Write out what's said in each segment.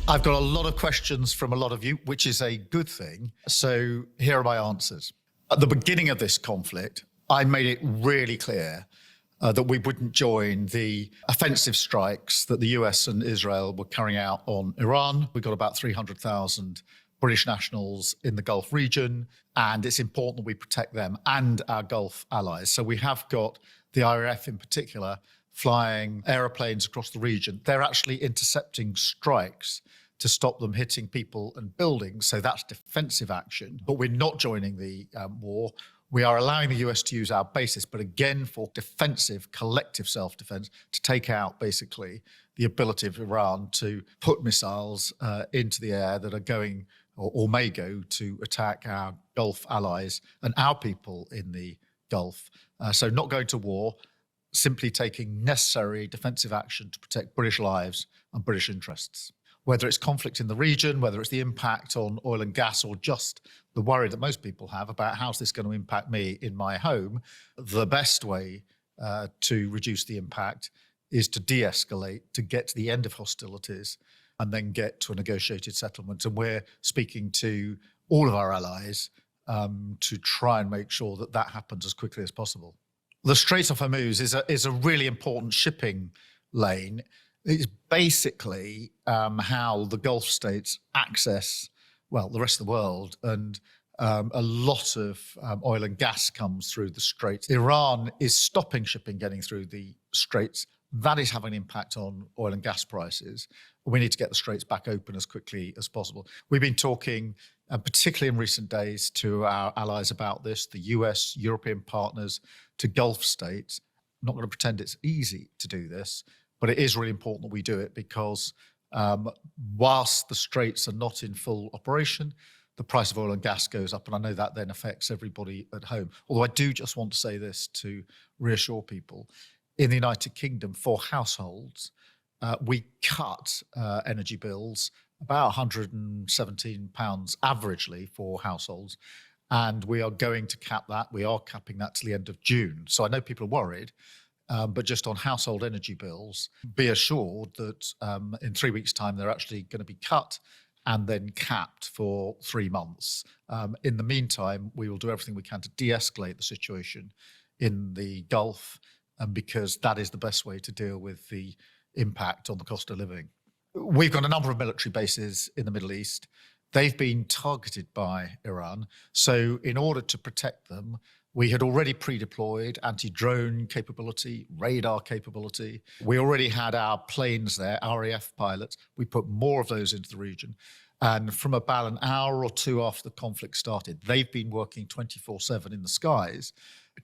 I've got a lot of questions from a lot of you, which is a good thing. So here are my answers. At the beginning of this conflict, I made it really clear that we wouldn't join the offensive strikes that the US and Israel were carrying out on Iran. We've got about 300,000 British nationals in the Gulf region, and it's important that we protect them and our Gulf allies. So we have got the RAF in particular flying aeroplanes across the region. They're actually intercepting strikes to stop them hitting people and buildings. So that's defensive action. But we're not joining the war. We are allowing the US to use our bases, but again, for defensive, collective self-defense, to take out basically the ability of Iran to put missiles into the air that are going or may go to attack our Gulf allies and our people in the Gulf. So not going to war, simply taking necessary defensive action to protect British lives and British interests. Whether it's conflict in the region, whether it's the impact on oil and gas, or just the worry that most people have about how's this going to impact me in my home, the best way to reduce the impact is to de-escalate, to get to the end of hostilities and then get to a negotiated settlement. And we're speaking to all of our allies to try and make sure that that happens as quickly as possible. The Strait of Hormuz is a really important shipping lane. It's basically how the Gulf states access, well, the rest of the world, and a lot of oil and gas comes through the Straits. Iran is stopping shipping getting through the Straits. That is having an impact on oil and gas prices. We need to get the Straits back open as quickly as possible. We've been talking, particularly in recent days, to our allies about this, the US, European partners, to Gulf states. I'm not going to pretend it's easy to do this, but it is really important that we do it because whilst the Straits are not in full operation, the price of oil and gas goes up. And I know that then affects everybody at home. Although I do just want to say this to reassure people. In the United Kingdom, for households, we cut energy bills about £117 averagely for households. And we are going to cap that. We are capping that to the end of June. So I know people are worried. But just on household energy bills, be assured that in 3 weeks' time, they're actually going to be cut and then capped for 3 months. In the meantime, we will do everything we can to de-escalate the situation in the Gulf, because that is the best way to deal with the impact on the cost of living. We've got a number of military bases in the Middle East. They've been targeted by Iran. So in order to protect them, we had already pre-deployed anti-drone capability, radar capability. We already had our planes there, RAF pilots. We put more of those into the region. And from about an hour or two after the conflict started, they've been working 24/7 in the skies,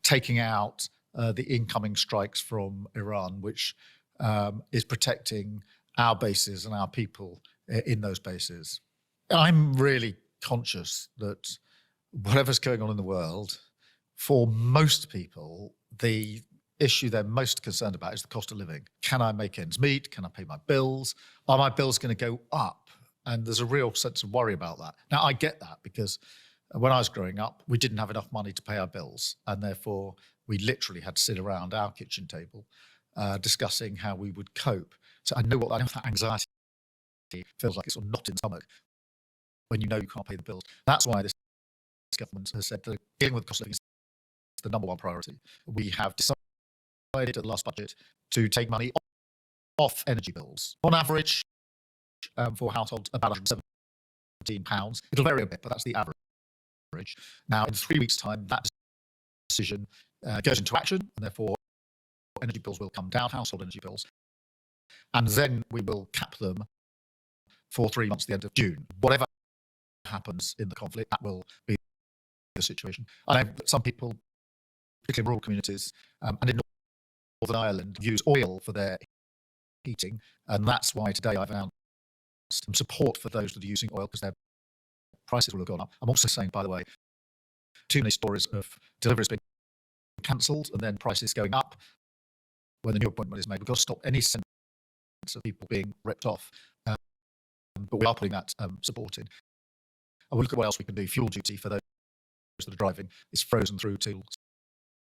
taking out the incoming strikes from Iran, which is protecting our bases and our people in those bases. I'm really conscious that whatever's going on in the world, for most people, the issue they're most concerned about is the cost of living. Can I make ends meet? Can I pay my bills? Are my bills going to go up? And there's a real sense of worry about that. Now, I get that because when I was growing up, we didn't have enough money to pay our bills. And therefore, we literally had to sit around our kitchen table discussing how we would cope. So I know that anxiety feels like it's sort of knot in the stomach when you know you can't pay the bills. That's why this government has said that dealing with cost of living is the number one priority. We have decided at the last budget to take money off energy bills. On average, for households, about £117. It'll vary a bit, but that's the average. Now, in 3 weeks' time, that decision goes into action, and therefore energy bills will come down, household energy bills, and then we will cap them for 3 months at the end of June. Whatever happens in the conflict, that will be the situation. I know that some people, particularly in rural communities and in Northern Ireland, use oil for their heating, and that's why today I've announced some support for those that are using oil because their prices will have gone up. I'm also saying, by the way, too many stories of deliveries being cancelled and then prices going up when the new appointment is made. We've got to stop any sense of people being ripped off, but we are putting that support in. And we'll look at what else we can do. Fuel duty for those that are driving is frozen through till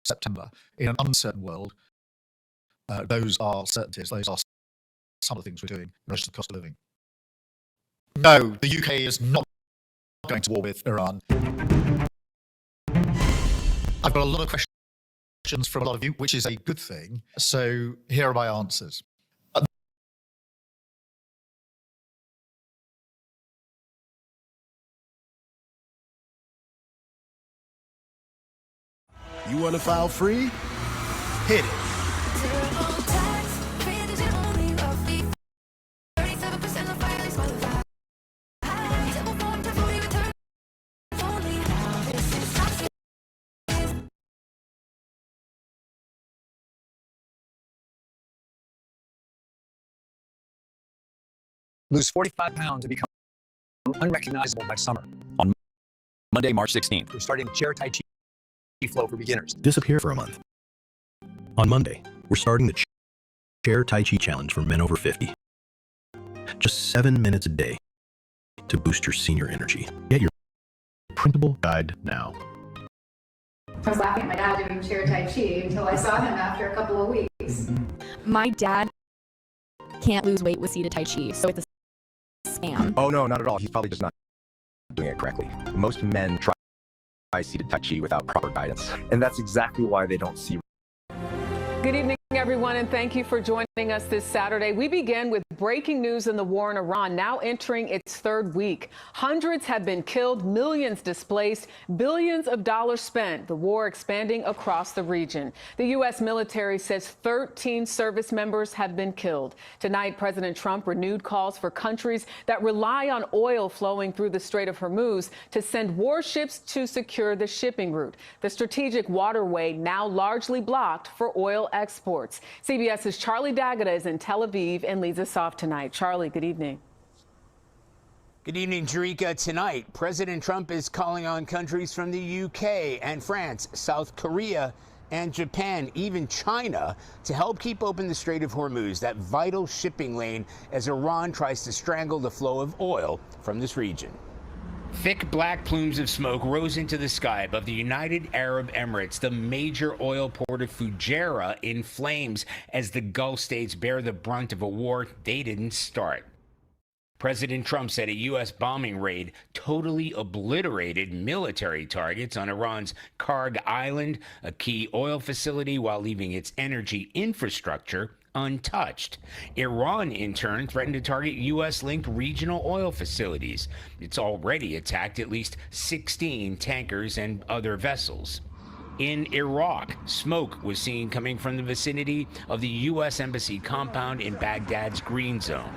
September. In an uncertain world, those are certainties. Those are some of the things we're doing in relation to the cost of living. No, the UK is not going to war with Iran. I've got a lot of questions from a lot of you, which is a good thing. So here are my answers. You want to file free? Hit it. Lose 45 pounds to become unrecognizable by summer. On Monday, March 16th, we're starting chair Tai Chi flow for beginners. Disappear for a month. On Monday, we're starting the chair Tai Chi challenge for men over 50. Just 7 minutes a day to boost your senior energy. Get your printable guide now. I was laughing at my dad doing chair Tai Chi until I saw him after a couple of weeks. My dad can't lose weight with seated Tai Chi, so it's a scam. Oh, no, not at all. He's probably just not doing it correctly. Most men try seated Tai Chi without proper guidance, and that's exactly why they don't see. Good evening, everyone, and thank you for joining us this Saturday. We begin with breaking news in the war in Iran, now entering its third week. Hundreds have been killed, millions displaced, billions of dollars spent, the war expanding across the region. The U.S. military says 13 service members have been killed. Tonight, President Trump renewed calls for countries that rely on oil flowing through the Strait of Hormuz to send warships to secure the shipping route. The strategic waterway now largely blocked for oil exports. CBS's Charlie D'Agata is in Tel Aviv and leads us off tonight. Charlie, good evening. Good evening, Jerika. Tonight, President Trump is calling on countries from the UK and France, South Korea and Japan, even China, to help keep open the Strait of Hormuz, that vital shipping lane, as Iran tries to strangle the flow of oil from this region. Thick black plumes of smoke rose into the sky above the United Arab Emirates, the major oil port of Fujairah, in flames as the Gulf states bear the brunt of a war they didn't start. President Trump said a U.S. bombing raid totally obliterated military targets on Iran's Karg Island, a key oil facility, while leaving its energy infrastructure untouched. Iran, in turn, threatened to target U.S.-linked regional oil facilities. It's already attacked at least 16 tankers and other vessels. In Iraq, smoke was seen coming from the vicinity of the U.S. Embassy compound in Baghdad's Green Zone.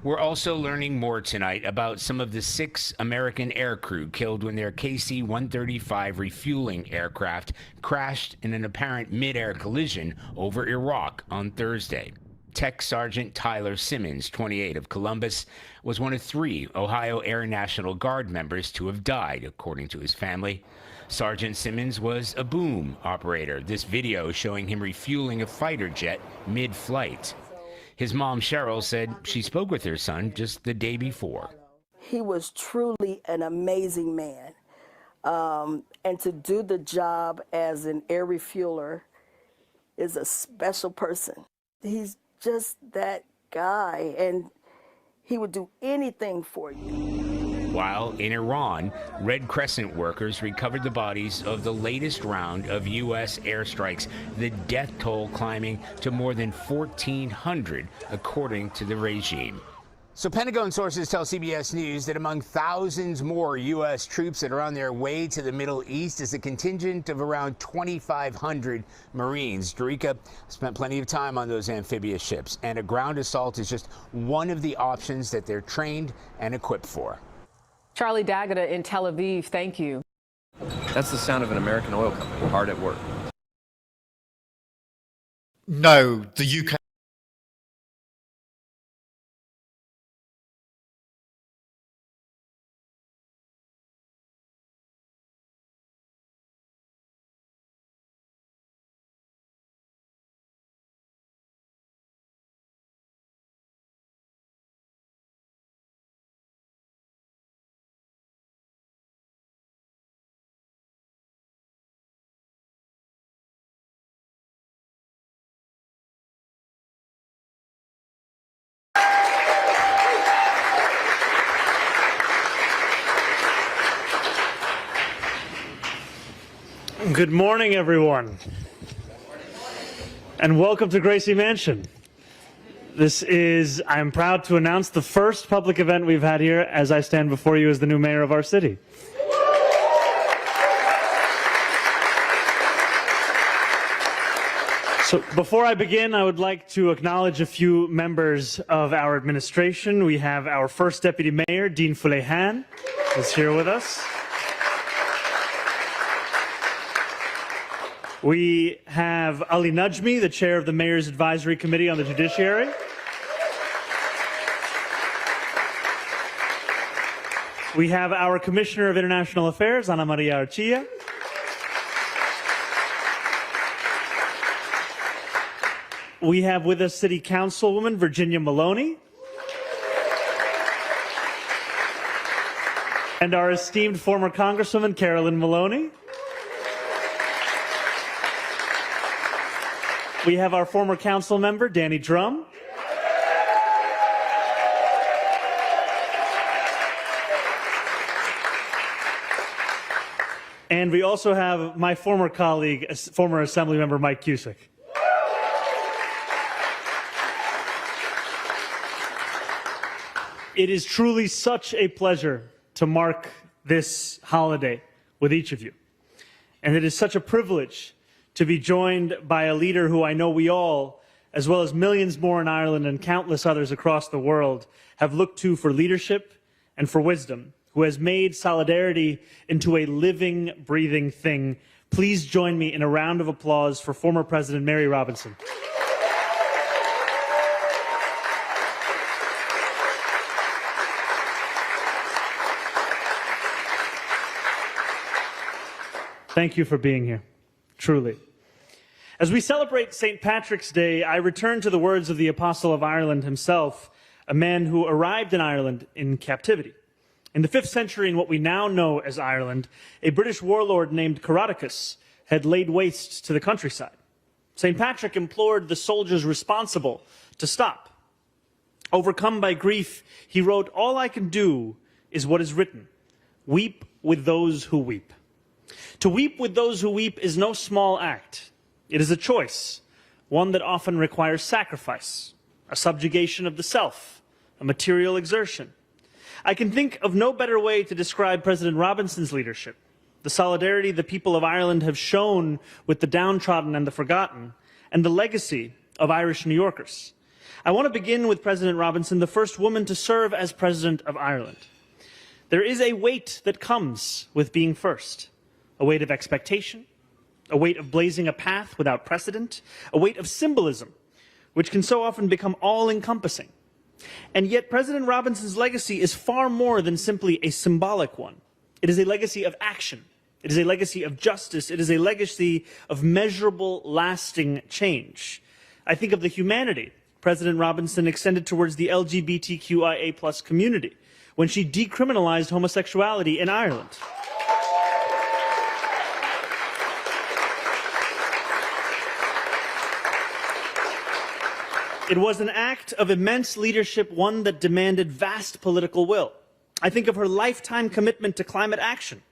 We're also learning more tonight about some of the 6 American aircrew killed when their KC-135 refueling aircraft crashed in an apparent mid-air collision over Iraq on Thursday. Tech Sergeant Tyler Simmons, 28, of Columbus, was one of 3 Ohio Air National Guard members to have died, according to his family. Sergeant Simmons was a boom operator. This video showing him refueling a fighter jet mid-flight. His mom, Cheryl, said she spoke with her son just the day before. He was truly an amazing man. And to do the job as an air refueler is a special person. He's just that guy, and he would do anything for you. While in Iran, Red Crescent workers recovered the bodies of the latest round of U.S. airstrikes, the death toll climbing to more than 1,400, according to the regime. So Pentagon sources tell CBS News that among thousands more U.S. troops that are on their way to the Middle East is a contingent of around 2,500 Marines. Jerika spent plenty of time on those amphibious ships, and a ground assault is just one of the options that they're trained and equipped for. Charlie D'Agata in Tel Aviv, thank you. That's the sound of an American oil company hard at work. No, the UK Good morning, everyone. And welcome to Gracie Mansion. I'm proud to announce the first public event we've had here as I stand before you as the new mayor of our city. So before I begin, I would like to acknowledge a few members of our administration. We have our first deputy mayor, Dean Fuleihan, is here with us. We have Ali Najmi, the chair of the Mayor's Advisory Committee on the Judiciary. We have our Commissioner of International Affairs, Ana Maria Archilla. We have with us City Councilwoman Virginia Maloney. And our esteemed former Congresswoman Carolyn Maloney. We have our former council member, Danny Drum. And we also have my former colleague, former Assembly member Mike Cusick. It is truly such a pleasure to mark this holiday with each of you. And it is such a privilege to be joined by a leader who I know we all, as well as millions more in Ireland and countless others across the world, have looked to for leadership and for wisdom, who has made solidarity into a living, breathing thing. Please join me in a round of applause for former President Mary Robinson. Thank you for being here, truly. As we celebrate St. Patrick's Day, I return to the words of the Apostle of Ireland himself, a man who arrived in Ireland in captivity. In the 5th century, in what we now know as Ireland, a British warlord named Caradocus had laid waste to the countryside. St. Patrick implored the soldiers responsible to stop. Overcome by grief, he wrote, "All I can do is what is written. Weep with those who weep." To weep with those who weep is no small act. It is a choice, one that often requires sacrifice, a subjugation of the self, a material exertion. I can think of no better way to describe President Robinson's leadership, the solidarity the people of Ireland have shown with the downtrodden and the forgotten, and the legacy of Irish New Yorkers. I want to begin with President Robinson, the first woman to serve as President of Ireland. There is a weight that comes with being first, a weight of expectation, a weight of blazing a path without precedent, a weight of symbolism, which can so often become all-encompassing. And yet President Robinson's legacy is far more than simply a symbolic one. It is a legacy of action. It is a legacy of justice. It is a legacy of measurable, lasting change. I think of the humanity President Robinson extended towards the LGBTQIA+ community when she decriminalized homosexuality in Ireland. It was an act of immense leadership, one that demanded vast political will. I think of her lifetime commitment to climate action,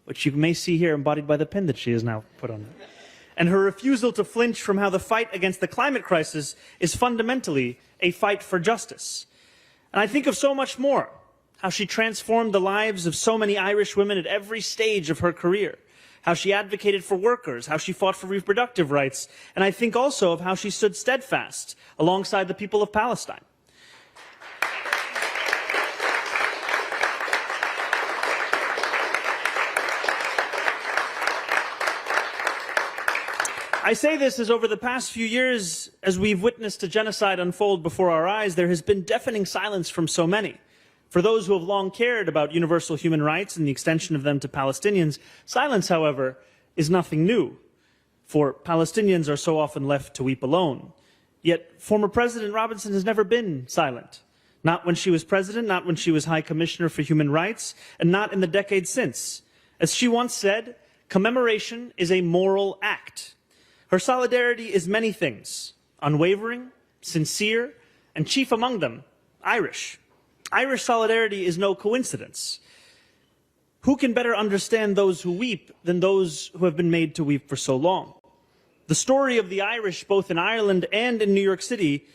which you may see here embodied by the pin that she has now put on, and her refusal to flinch from how the fight against the climate crisis is fundamentally a fight for justice. And I think of so much more, how she transformed the lives of so many Irish women at every stage of her career, how she advocated for workers, how she fought for reproductive rights, and I think also of how she stood steadfast alongside the people of Palestine. I say this as over the past few years, as we've witnessed a genocide unfold before our eyes, there has been deafening silence from so many. For those who have long cared about universal human rights and the extension of them to Palestinians, silence, however, is nothing new, for Palestinians are so often left to weep alone. Yet former President Robinson has never been silent. Not when she was president, not when she was High Commissioner for Human Rights, and not in the decades since. As she once said, commemoration is a moral act. Her solidarity is many things: unwavering, sincere, and chief among them, Irish. Irish solidarity is no coincidence. Who can better understand those who weep than those who have been made to weep for so long? The story of the Irish, both in Ireland and in New York City,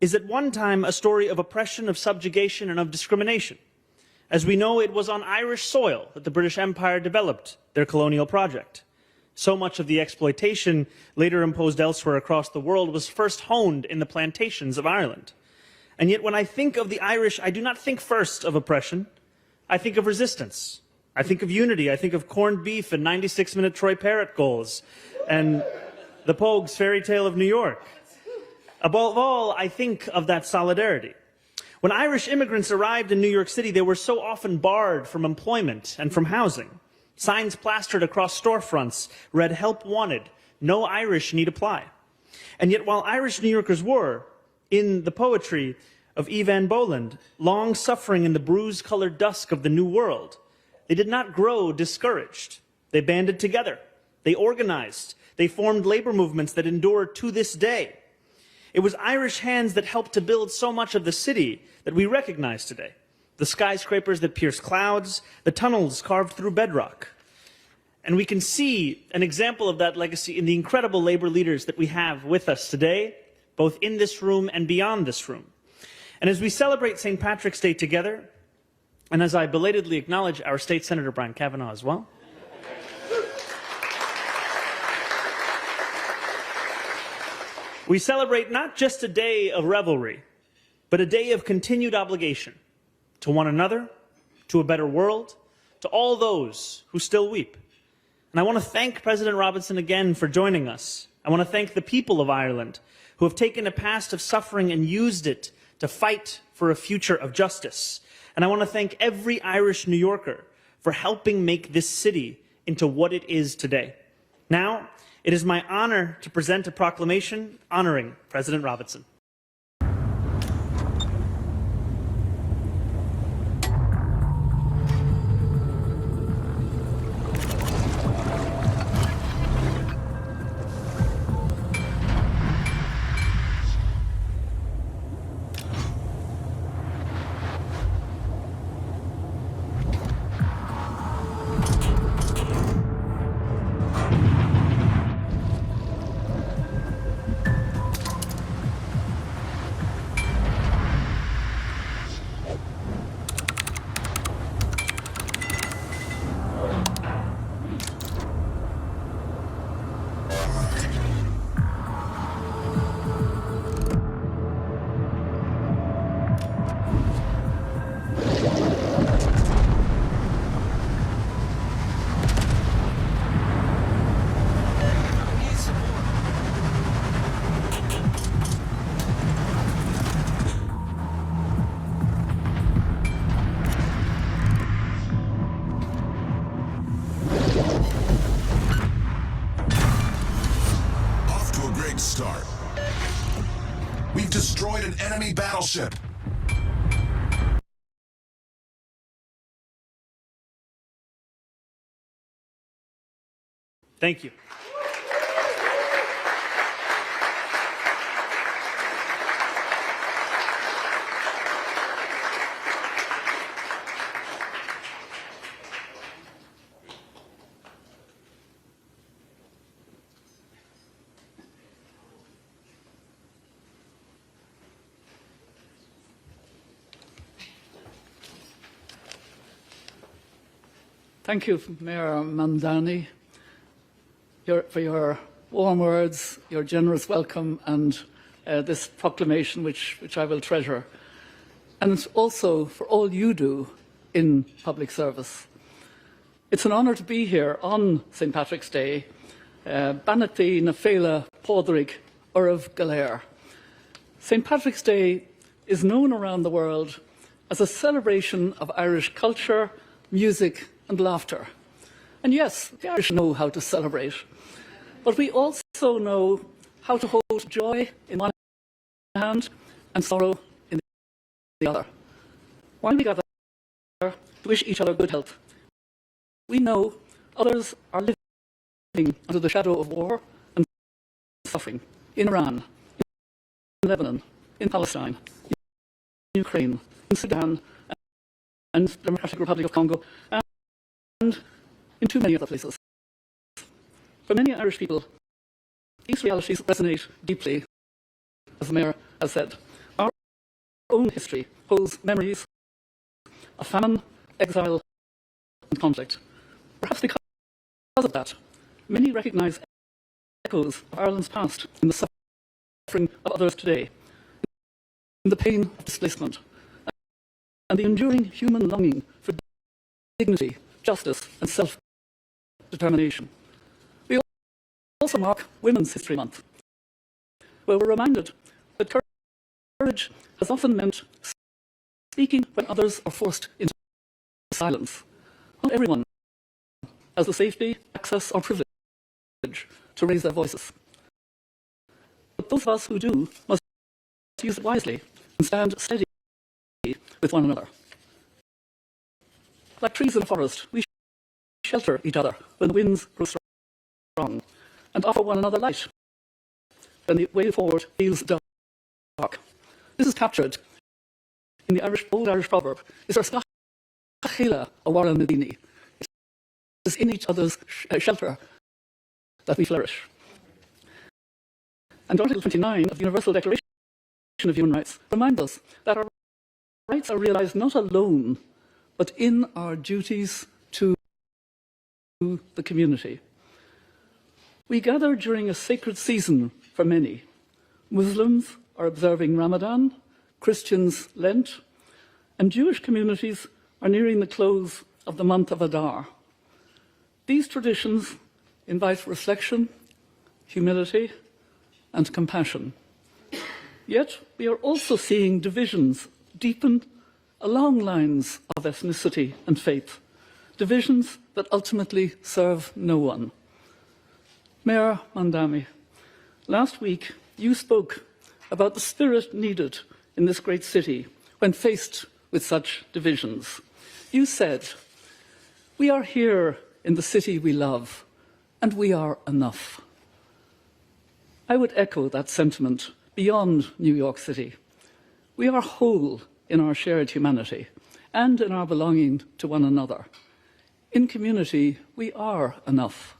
is at one time a story of oppression, of subjugation, and of discrimination. As we know, it was on Irish soil that the British Empire developed their colonial project. So much of the exploitation later imposed elsewhere across the world was first honed in the plantations of Ireland. And yet when I think of the Irish, I do not think first of oppression. I think of resistance. I think of unity. I think of corned beef and 96-minute Troy Parrott goals and the Pogues' fairy tale of New York. Above all, I think of that solidarity. When Irish immigrants arrived in New York City, they were so often barred from employment and from housing. Signs plastered across storefronts read, "Help wanted, no Irish need apply." And yet while Irish New Yorkers were, in the poetry of Evan Boland, long suffering in the bruise-colored dusk of the New World, they did not grow discouraged. They banded together. They organized. They formed labor movements that endure to this day. It was Irish hands that helped to build so much of the city that we recognize today. The skyscrapers that pierce clouds, the tunnels carved through bedrock. And we can see an example of that legacy in the incredible labor leaders that we have with us today, both in this room and beyond this room. And as we celebrate St. Patrick's Day together, and as I belatedly acknowledge our State Senator Brian Kavanagh as well, we celebrate not just a day of revelry, but a day of continued obligation to one another, to a better world, to all those who still weep. And I want to thank President Robinson again for joining us. I want to thank the people of Ireland who have taken a past of suffering and used it to fight for a future of justice. And I want to thank every Irish New Yorker for helping make this city into what it is today. Now, it is my honor to present a proclamation honoring President Robinson. Start. We've destroyed an enemy battleship. Thank you. Thank you, Mayor Mandani, for your warm words, your generous welcome, and this proclamation, which I will treasure, and also for all you do in public service. It's an honour to be here on St. Patrick's Day, Bannaty na Féile Pádraig Oraibh Galéir. St. Patrick's Day is known around the world as a celebration of Irish culture, music and laughter. And yes, the Irish know how to celebrate, but we also know how to hold joy in one hand and sorrow in the other. While we gather to wish each other good health, we know others are living under the shadow of war and suffering in Iran, in Lebanon, in Palestine, in Ukraine, in Sudan, and the Democratic Republic of Congo, in too many other places. For many Irish people, these realities resonate deeply, as the Mayor has said. Our own history holds memories of famine, exile, and conflict. Perhaps because of that, many recognise echoes of Ireland's past in the suffering of others today, in the pain of displacement, and the enduring human longing for dignity, justice, and self-determination. We also mark Women's History Month, where we're reminded that courage has often meant speaking when others are forced into silence. Not everyone has the safety, access, or privilege to raise their voices. But those of us who do must use it wisely and stand steady with one another. Like trees in a forest, we shelter each other when the winds grow strong and offer one another light when the way forward feels dark. This is captured in the old Irish proverb, "Is our scachela a warren medini?" It is in each other's shelter that we flourish. And Article 29 of the Universal Declaration of Human Rights reminds us that our rights are realised not alone, but in our duties to the community. We gather during a sacred season for many. Muslims are observing Ramadan, Christians Lent, and Jewish communities are nearing the close of the month of Adar. These traditions invite reflection, humility, and compassion. Yet we are also seeing divisions deepen along lines of ethnicity and faith, divisions that ultimately serve no one. Mayor Mandani, last week you spoke about the spirit needed in this great city when faced with such divisions. You said, "We are here in the city we love, and we are enough." I would echo that sentiment beyond New York City. We are whole in our shared humanity and in our belonging to one another. In community, we are enough.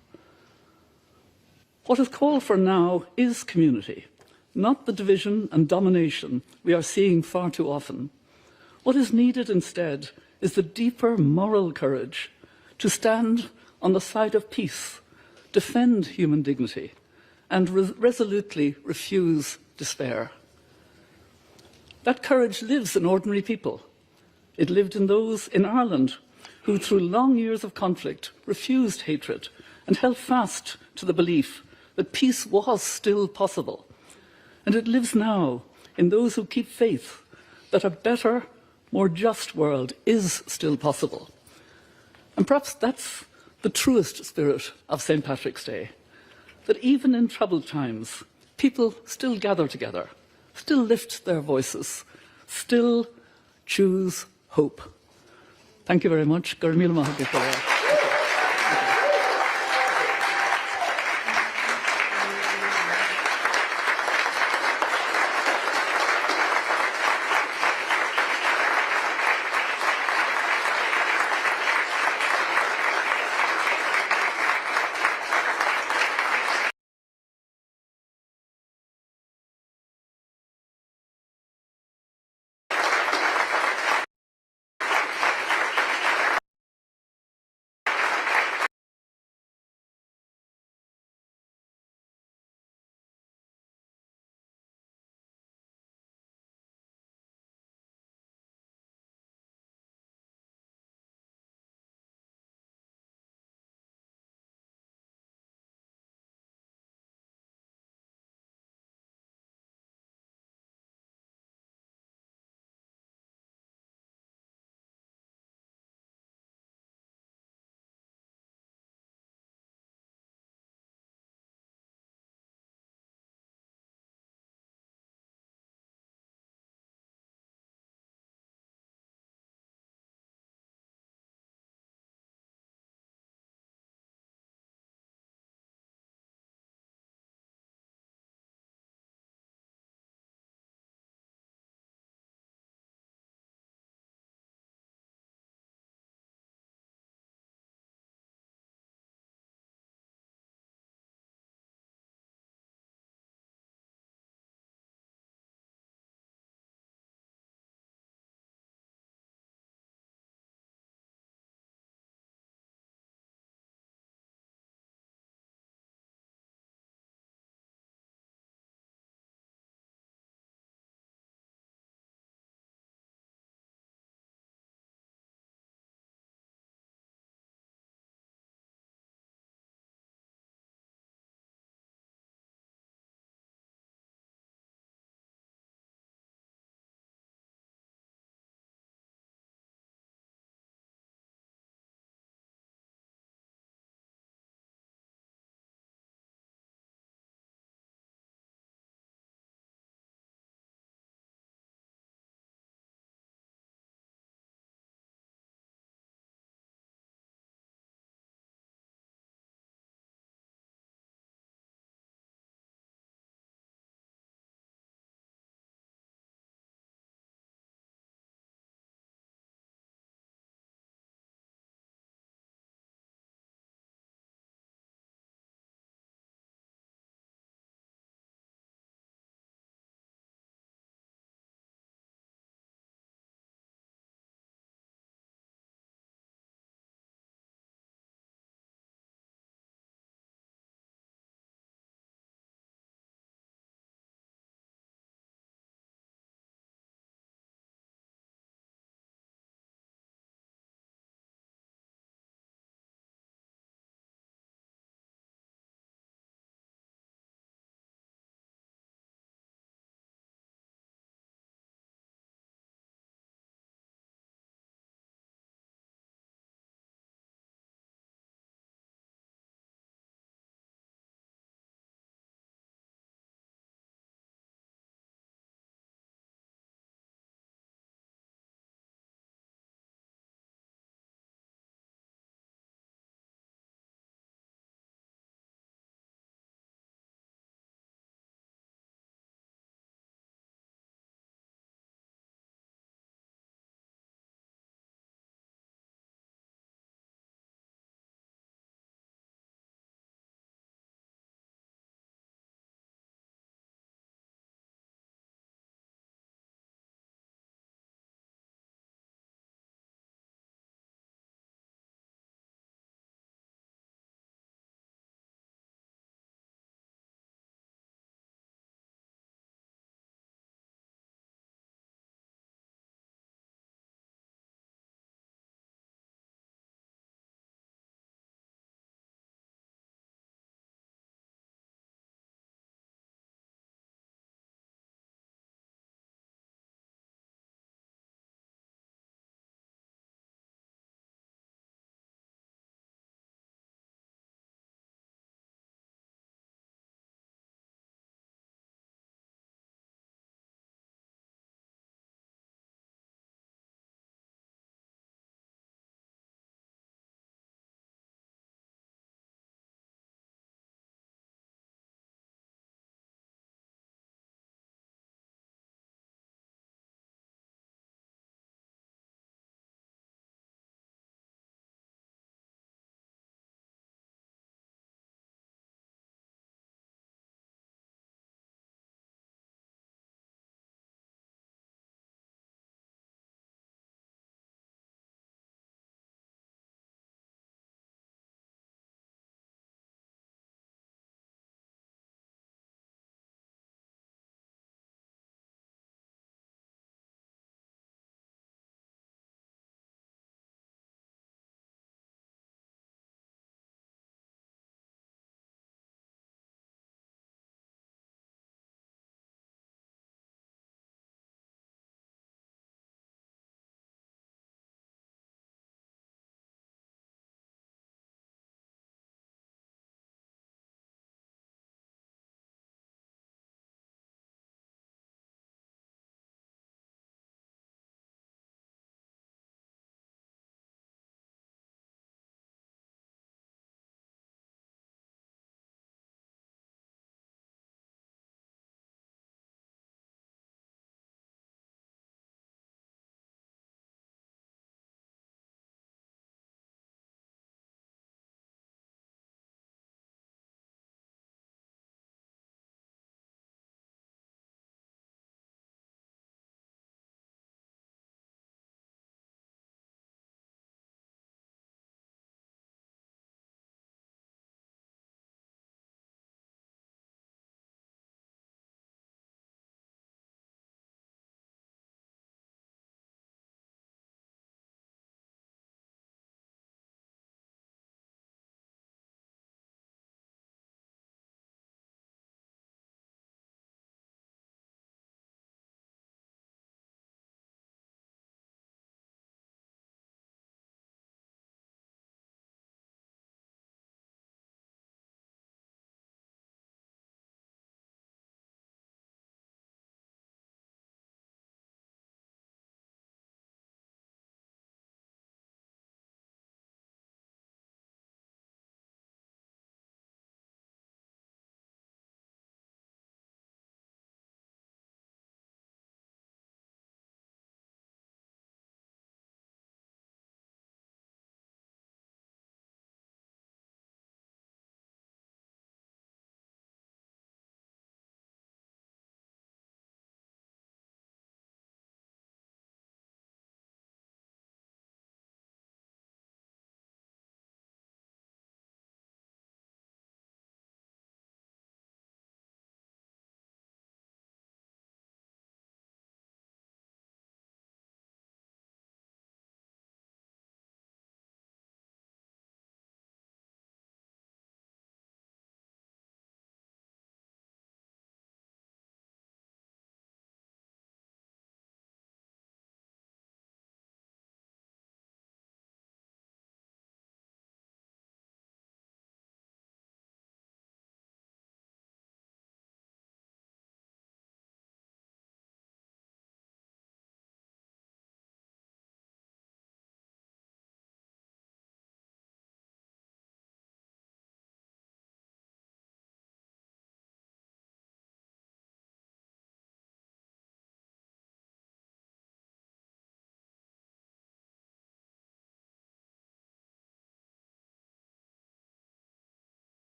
What is called for now is community, not the division and domination we are seeing far too often. What is needed instead is the deeper moral courage to stand on the side of peace, defend human dignity, and resolutely refuse despair. That courage lives in ordinary people. It lived in those in Ireland who, through long years of conflict, refused hatred and held fast to the belief that peace was still possible. And it lives now in those who keep faith that a better, more just world is still possible. And perhaps that's the truest spirit of St. Patrick's Day, that even in troubled times, people still gather together, still lift their voices, still choose hope. Thank you very much. Gur míle maith.